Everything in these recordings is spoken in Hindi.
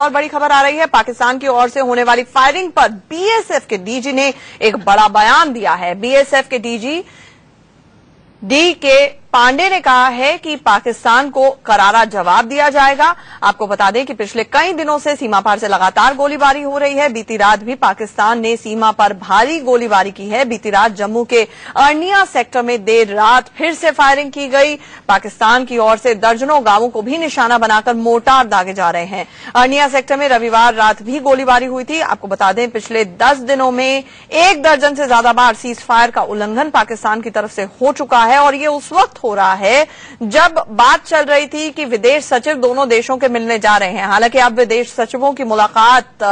और बड़ी खबर आ रही है, पाकिस्तान की ओर से होने वाली फायरिंग पर बीएसएफ के डीजी ने एक बड़ा बयान दिया है। बीएसएफ के डीजी डी के पांडे ने कहा है कि पाकिस्तान को करारा जवाब दिया जाएगा। आपको बता दें कि पिछले कई दिनों से सीमा पार से लगातार गोलीबारी हो रही है। बीती रात भी पाकिस्तान ने सीमा पर भारी गोलीबारी की है। बीती रात जम्मू के अर्निया सेक्टर में देर रात फिर से फायरिंग की गई। पाकिस्तान की ओर से दर्जनों गांवों को भी निशाना बनाकर मोर्टार दागे जा रहे हैं। अर्निया सेक्टर में रविवार रात भी गोलीबारी हुई थी। आपको बता दें पिछले 10 दिनों में 1 दर्जन से ज्यादा बार सीज फायर का उल्लंघन पाकिस्तान की तरफ से हो चुका है और ये उस वक्त हो रहा है जब बात चल रही थी कि विदेश सचिव दोनों देशों के मिलने जा रहे हैं। हालांकि अब विदेश सचिवों की मुलाकात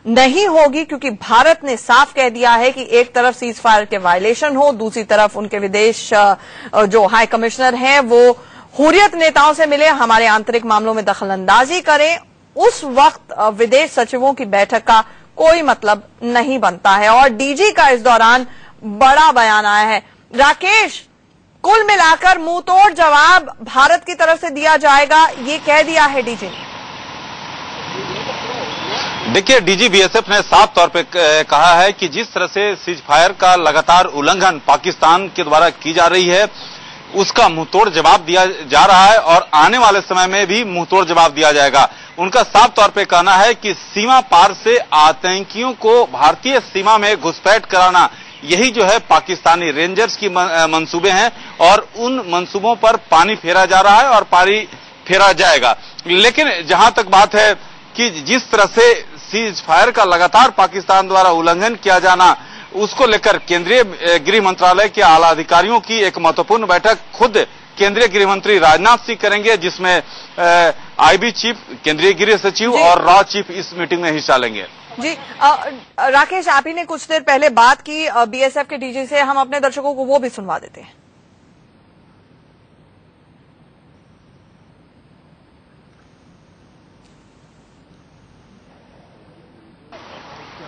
नहीं होगी क्योंकि भारत ने साफ कह दिया है कि एक तरफ सीज फायर के वायलेशन हो, दूसरी तरफ उनके विदेश जो हाई कमिश्नर हैं वो हुर्रियत नेताओं से मिले, हमारे आंतरिक मामलों में दखलंदाजी करें। उस वक्त विदेश सचिवों की बैठक का कोई मतलब नहीं बनता है और डीजी का इस दौरान बड़ा बयान आया है। राकेश, कुल मिलाकर मुंहतोड़ जवाब भारत की तरफ से दिया जाएगा, ये कह दिया है डीजी ने। देखिए, डीजी बीएसएफ ने साफ तौर पे कहा है कि जिस तरह से सीज फायर का लगातार उल्लंघन पाकिस्तान के द्वारा की जा रही है उसका मुंहतोड़ जवाब दिया जा रहा है और आने वाले समय में भी मुंहतोड़ जवाब दिया जाएगा। उनका साफ तौर पे कहना है कि सीमा पार से आतंकियों को भारतीय सीमा में घुसपैठ कराना, यही जो है पाकिस्तानी रेंजर्स की मंसूबे हैं और उन मंसूबों पर पानी फेरा जा रहा है और पानी फेरा जाएगा। लेकिन जहां तक बात है कि जिस तरह से सीज फायर का लगातार पाकिस्तान द्वारा उल्लंघन किया जाना, उसको लेकर केंद्रीय गृह मंत्रालय के आला अधिकारियों की एक महत्वपूर्ण बैठक खुद केंद्रीय गृह मंत्री राजनाथ सिंह करेंगे, जिसमें आईबी चीफ, केंद्रीय गृह सचिव और रॉ चीफ इस मीटिंग में हिस्सा लेंगे। जी राकेश, आप ही ने कुछ देर पहले बात की बीएसएफ के डीजी से, हम अपने दर्शकों को वो भी सुनवा देते हैं।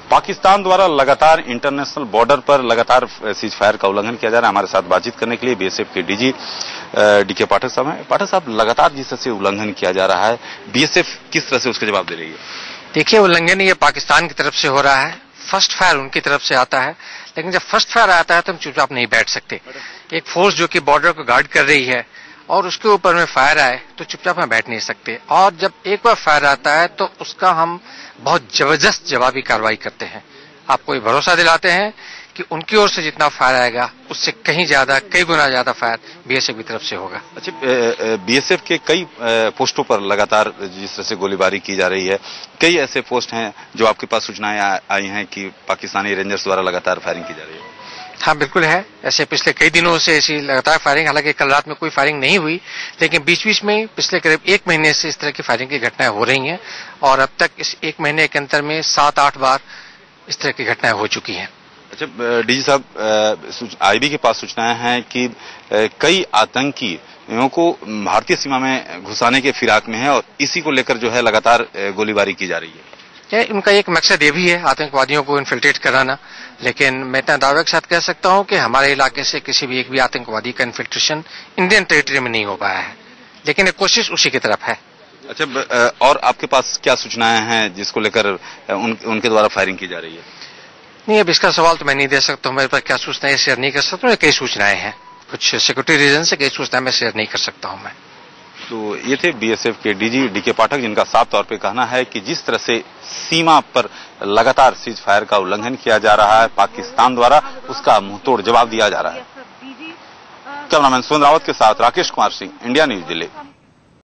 पाकिस्तान द्वारा लगातार इंटरनेशनल बॉर्डर पर लगातार सीज फायर का उल्लंघन किया जा रहा है। हमारे साथ बातचीत करने के लिए बीएसएफ के डीजी डीके पाठक साहब हैं। पाठक साहब, लगातार जिस तरह से उल्लंघन किया जा रहा है, बीएसएफ किस तरह से उसका जवाब दे रही है? देखिए, उल्लंघन ये पाकिस्तान की तरफ से हो रहा है, फर्स्ट फायर उनकी तरफ से आता है, लेकिन जब फर्स्ट फायर आता है तो हम चुपचाप नहीं बैठ सकते। एक फोर्स जो कि बॉर्डर को गार्ड कर रही है और उसके ऊपर में फायर आए तो चुपचाप हम बैठ नहीं सकते और जब एक बार फायर आता है तो उसका हम बहुत जबरदस्त जवाबी कार्रवाई करते हैं। आपको ये भरोसा दिलाते हैं कि उनकी ओर से जितना फायर आएगा उससे कहीं ज्यादा, कई गुना ज्यादा फायर बीएसएफ की तरफ से होगा। अच्छा, बीएसएफ के कई पोस्टों पर लगातार जिस तरह से गोलीबारी की जा रही है, कई ऐसे पोस्ट हैं जो आपके पास सूचनाएं आई हैं कि पाकिस्तानी रेंजर्स द्वारा लगातार फायरिंग की जा रही है? हाँ, बिल्कुल है। ऐसे पिछले कई दिनों से ऐसी लगातार फायरिंग, हालांकि कल रात में कोई फायरिंग नहीं हुई, लेकिन बीच बीच में पिछले करीब 1 महीने से इस तरह की फायरिंग की घटनाएं हो रही हैं और अब तक इस 1 महीने के अंतर में 7-8 बार इस तरह की घटनाएं हो चुकी हैं। अच्छा डीजी साहब, आईबी के पास सूचनाएं हैं कि कई आतंकियों को भारतीय सीमा में घुसाने के फिराक में है और इसी को लेकर जो है लगातार गोलीबारी की जा रही है। उनका एक मकसद ये भी है आतंकवादियों को इन्फिल्ट्रेट कराना, लेकिन मैं इतना दावे के साथ कह सकता हूं कि हमारे इलाके से किसी भी एक भी आतंकवादी का इन्फिल्ट्रेशन इंडियन टेरिटरी में नहीं हो पाया है, लेकिन एक कोशिश उसी की तरफ है। अच्छा, और आपके पास क्या सूचनाएं हैं जिसको लेकर उनके द्वारा फायरिंग की जा रही है? नहीं, अब इसका सवाल तो मैं नहीं दे सकता हूं। मेरे पास क्या सूचनाएं शेयर नहीं कर सकता हूं। कई सूचनाएं हैं, कुछ सिक्योरिटी रीजन से कई सूचनाएं मैं शेयर नहीं कर सकता हूं मैं। तो ये थे बीएसएफ के डीजी डीके पाठक, जिनका साफ तौर पे कहना है कि जिस तरह से सीमा पर लगातार सीज फायर का उल्लंघन किया जा रहा है पाकिस्तान द्वारा, उसका मुंहतोड़ जवाब दिया जा रहा है। कैमरामैन सुरेंद्र रावत के साथ राकेश कुमार सिंह, इंडिया न्यूज दिल्ली।